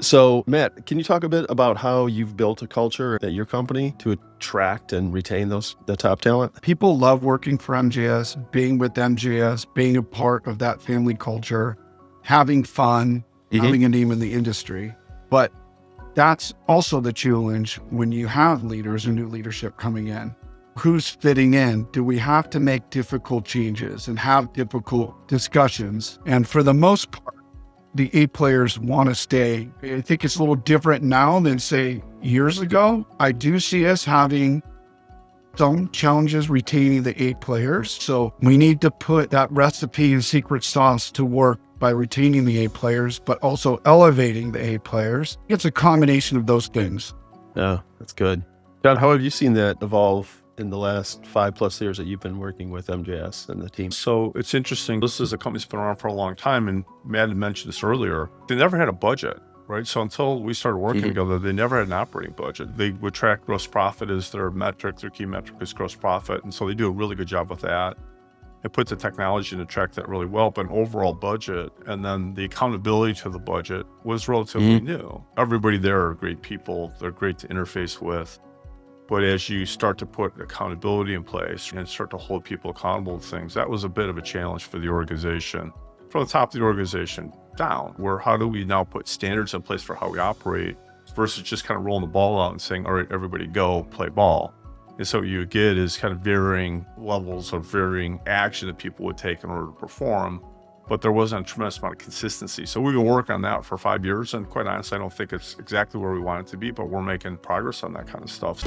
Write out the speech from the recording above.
So, Matt, can you talk a bit about how you've built a culture at your company to attract and retain the top talent? People love working for MJS, being with MJS, being a part of that family culture, having fun, having a name in the industry. But that's also the challenge when you have leaders or new leadership coming in. Who's fitting in? Do we have to make difficult changes and have difficult discussions? And for the most part, the A players want to stay. I think it's a little different now than, say, years ago. I do see us having some challenges retaining the A players. So we need to put that recipe and secret sauce to work by retaining the A players, but also elevating the A players. It's a combination of those things. Yeah, that's good. John, how have you seen that evolve in the last 5+ years that you've been working with MJS and the team? So it's interesting. This is a company that's been around for a long time, and Matt had mentioned this earlier. They never had a budget, right? So until we started working together, they never had an operating budget. They would track gross profit as their metric. Their key metric is gross profit. And so they do a really good job with that. They put the technology to track that really well, but an overall budget and then the accountability to the budget was relatively new. Everybody there are great people. They're great to interface with. But as you start to put accountability in place and start to hold people accountable to things, that was a bit of a challenge for the organization. From the top of the organization down, where how do we now put standards in place for how we operate versus just kind of rolling the ball out and saying, all right, everybody go play ball. And so what you get is kind of varying levels of varying action that people would take in order to perform. But there wasn't a tremendous amount of consistency. So we've been working on that for 5 years. And quite honestly, I don't think it's exactly where we want it to be, but we're making progress on that kind of stuff.